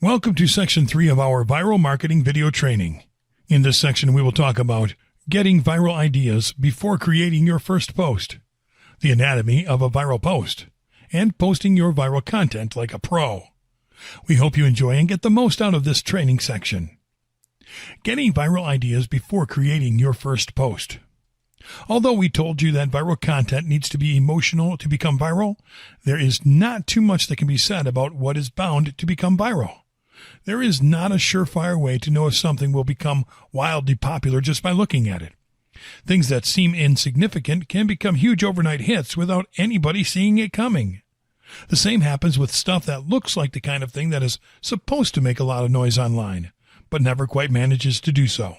Welcome to Section 3 of our Viral Marketing Video Training. In this section, we will talk about getting viral ideas before creating your first post, the anatomy of a viral post, and posting your viral content like a pro. We hope you enjoy and get the most out of this training section. Getting viral ideas before creating your first post. Although we told you that viral content needs to be emotional to become viral, there is not too much that can be said about what is bound to become viral. There is not a surefire way to know if something will become wildly popular just by looking at it. Things that seem insignificant can become huge overnight hits without anybody seeing it coming. The same happens with stuff that looks like the kind of thing that is supposed to make a lot of noise online, but never quite manages to do so.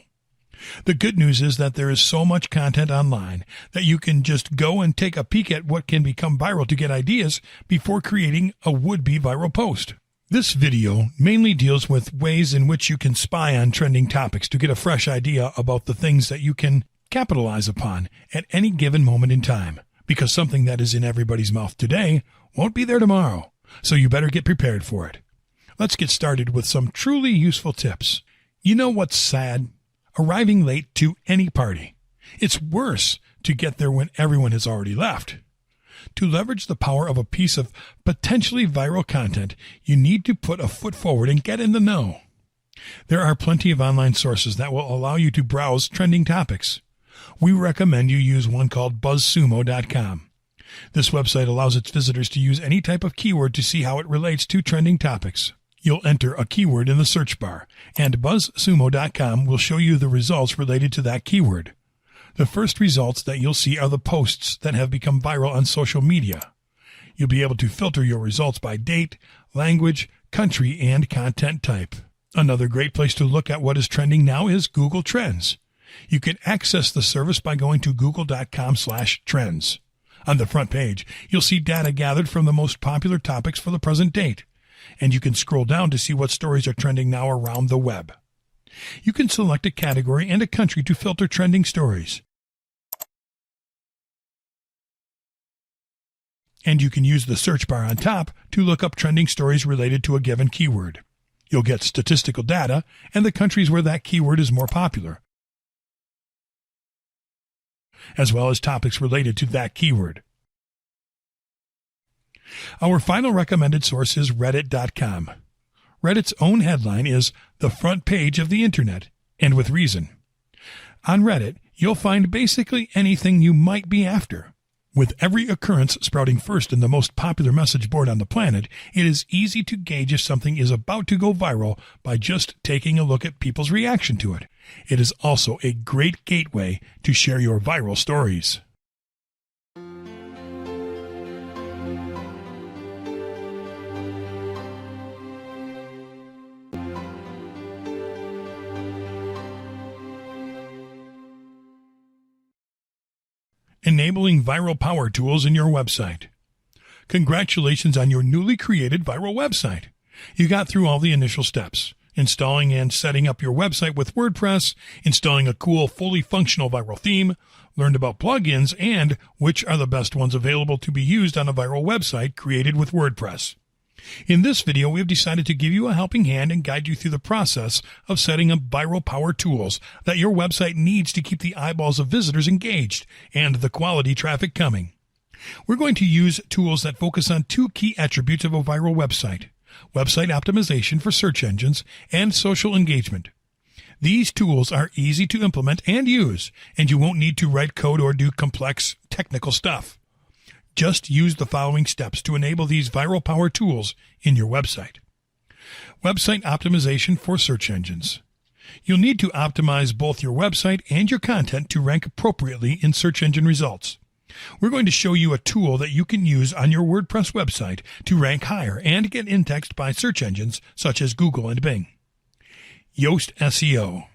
The good news is that there is so much content online that you can just go and take a peek at what can become viral to get ideas before creating a would-be viral post. This video mainly deals with ways in which you can spy on trending topics to get a fresh idea about the things that you can capitalize upon at any given moment in time, because something that is in everybody's mouth today won't be there tomorrow, so you better get prepared for it. Let's get started with some truly useful tips. You know what's sad? Arriving late to any party. It's worse to get there when everyone has already left. To leverage the power of a piece of potentially viral content, you need to put a foot forward and get in the know. There are plenty of online sources that will allow you to browse trending topics. We recommend you use one called buzzsumo.com. This website allows its visitors to use any type of keyword to see how it relates to trending topics. You'll enter a keyword in the search bar, and buzzsumo.com will show you the results related to that keyword. The first results that you'll see are the posts that have become viral on social media. You'll be able to filter your results by date, language, country, and content type. Another great place to look at what is trending now is Google Trends. You can access the service by going to google.com/trends. On the front page, you'll see data gathered from the most popular topics for the present date, and you can scroll down to see what stories are trending now around the web. You can select a category and a country to filter trending stories. And you can use the search bar on top to look up trending stories related to a given keyword. You'll get statistical data and the countries where that keyword is more popular, as well as topics related to that keyword. Our final recommended source is reddit.com. Reddit's own headline is the front page of the internet, and with reason. On Reddit, you'll find basically anything you might be after. With every occurrence sprouting first in the most popular message board on the planet, it is easy to gauge if something is about to go viral by just taking a look at people's reaction to it. It is also a great gateway to share your viral stories. Enabling viral power tools in your website. Congratulations on your newly created viral website. You got through all the initial steps, installing and setting up your website with WordPress, installing a cool, fully functional viral theme, learned about plugins, and which are the best ones available to be used on a viral website created with WordPress. In this video, we have decided to give you a helping hand and guide you through the process of setting up viral power tools that your website needs to keep the eyeballs of visitors engaged and the quality traffic coming. We're going to use tools that focus on two key attributes of a viral website: website optimization for search engines and social engagement. These tools are easy to implement and use, and you won't need to write code or do complex technical stuff. Just use the following steps to enable these viral power tools in your website. Website optimization for search engines. You'll need to optimize both your website and your content to rank appropriately in search engine results. We're going to show you a tool that you can use on your WordPress website to rank higher and get indexed by search engines such as Google and Bing. Yoast SEO.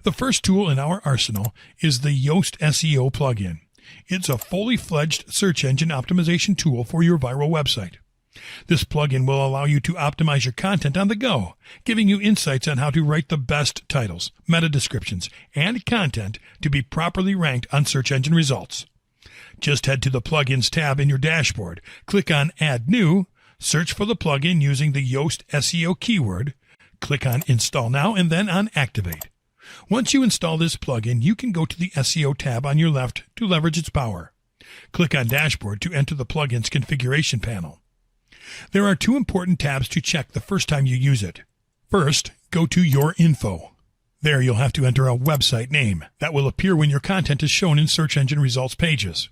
The first tool in our arsenal is the Yoast SEO plugin. It's a fully fledged search engine optimization tool for your viral website. This plugin will allow you to optimize your content on the go, giving you insights on how to write the best titles, meta descriptions, and content to be properly ranked on search engine results. Just head to the Plugins tab in your dashboard, click on Add New, Search for the plugin using the Yoast SEO keyword. Click on Install Now and then on Activate. Once you install this plugin, you can go to the SEO tab on your left to leverage its power. Click on Dashboard to enter the plugin's configuration panel. There are two important tabs to check the first time you use it. First, go to Your Info. There you'll have to enter a website name that will appear when your content is shown in search engine results pages.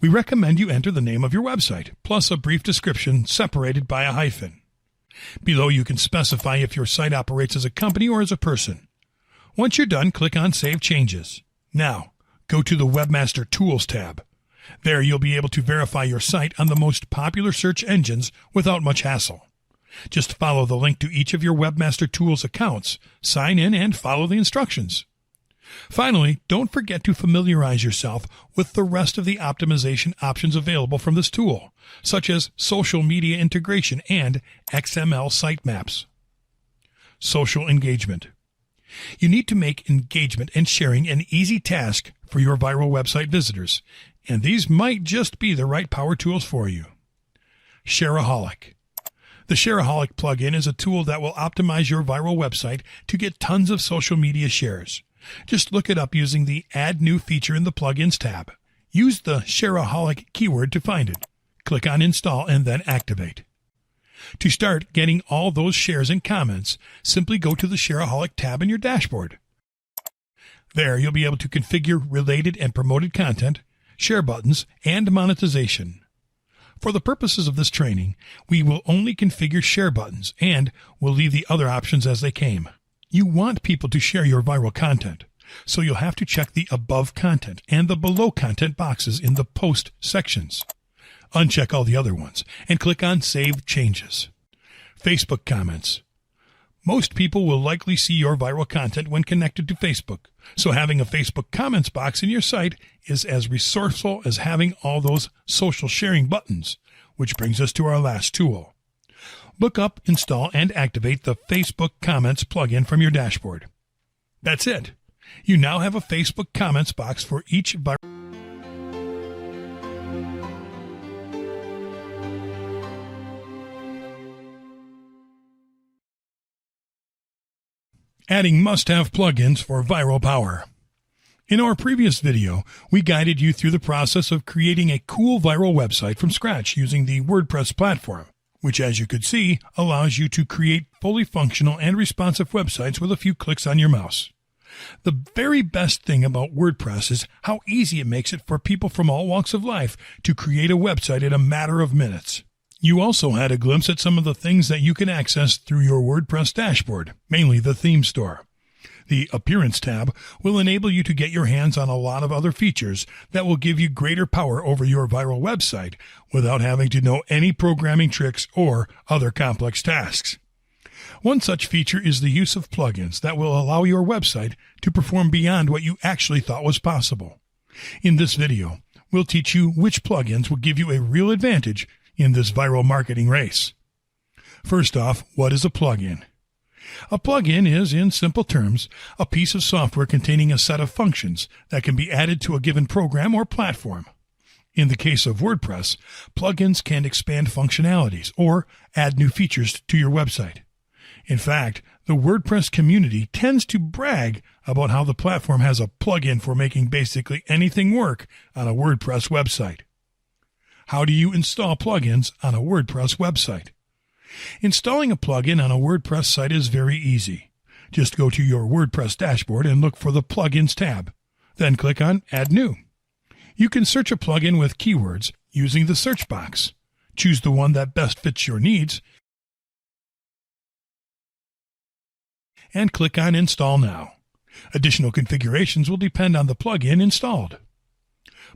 We recommend you enter the name of your website, plus a brief description separated by a hyphen. Below you can specify if your site operates as a company or as a person. Once you're done, click on Save Changes. Now, go to the Webmaster Tools tab. There you'll be able to verify your site on the most popular search engines without much hassle. Just follow the link to each of your Webmaster Tools accounts, sign in, and follow the instructions. Finally, don't forget to familiarize yourself with the rest of the optimization options available from this tool, such as social media integration and XML sitemaps. Social engagement. You need to make engagement and sharing an easy task for your viral website visitors, and these might just be the right power tools for you. Shareaholic. The Shareaholic plugin is a tool that will optimize your viral website to get tons of social media shares. Just look it up using the Add New feature in the Plugins tab. Use the Shareaholic keyword to find it. Click on Install and then Activate. To start getting all those shares and comments, simply go to the Shareaholic tab in your dashboard. There you'll be able to configure related and promoted content, share buttons, and monetization. For the purposes of this training, we will only configure share buttons and will leave the other options as they came. You want people to share your viral content, so you'll have to check the Above Content and the Below Content boxes in the Post sections. Uncheck all the other ones and click on Save Changes. Facebook comments. Most people will likely see your viral content when connected to Facebook, so having a Facebook comments box in your site is as resourceful as having all those social sharing buttons, which brings us to our last tool. Look up, install, and activate the Facebook Comments plugin from your dashboard. That's it. You now have a Facebook comments box for each viral. Adding must-have plugins for viral power. In our previous video, we guided you through the process of creating a cool viral website from scratch using the WordPress platform, which, as you could see, allows you to create fully functional and responsive websites with a few clicks on your mouse. The very best thing about WordPress is how easy it makes it for people from all walks of life to create a website in a matter of minutes. You also had a glimpse at some of the things that you can access through your WordPress dashboard, mainly the theme store. The Appearance tab will enable you to get your hands on a lot of other features that will give you greater power over your viral website without having to know any programming tricks or other complex tasks. One such feature is the use of plugins that will allow your website to perform beyond what you actually thought was possible. In this video, we'll teach you which plugins will give you a real advantage in this viral marketing race. First off, what is a plugin? A plugin is, in simple terms, a piece of software containing a set of functions that can be added to a given program or platform. In the case of WordPress, plugins can expand functionalities or add new features to your website. In fact, the WordPress community tends to brag about how the platform has a plugin for making basically anything work on a WordPress website. How do you install plugins on a WordPress website? Installing a plugin on a WordPress site is very easy. Just go to your WordPress dashboard and look for the Plugins tab. Then click on Add New. You can search a plugin with keywords using the search box. Choose the one that best fits your needs and click on Install Now. Additional configurations will depend on the plugin installed.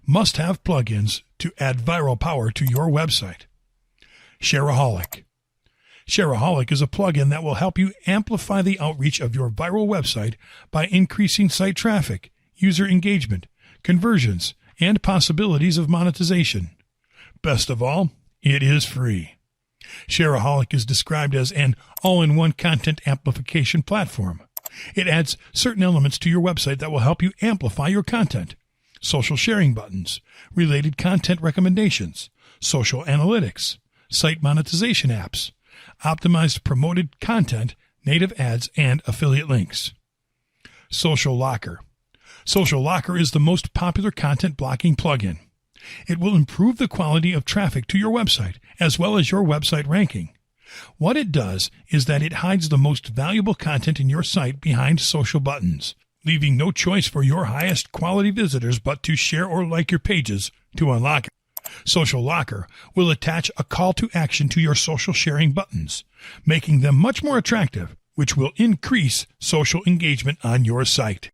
Must-have plugins to add viral power to your website. Shareaholic. Shareaholic is a plugin that will help you amplify the outreach of your viral website by increasing site traffic, user engagement, conversions, and possibilities of monetization. Best of all, it is free. Shareaholic is described as an all-in-one content amplification platform. It adds certain elements to your website that will help you amplify your content. Social sharing buttons, related content recommendations, social analytics, site monetization apps, optimized promoted content, native ads, and affiliate links. Social Locker. Social Locker is the most popular content blocking plugin. It will improve the quality of traffic to your website as well as your website ranking. What it does is that it hides the most valuable content in your site behind social buttons, leaving no choice for your highest quality visitors but to share or like your pages to unlock it. Social Locker will attach a call to action to your social sharing buttons, making them much more attractive, which will increase social engagement on your site.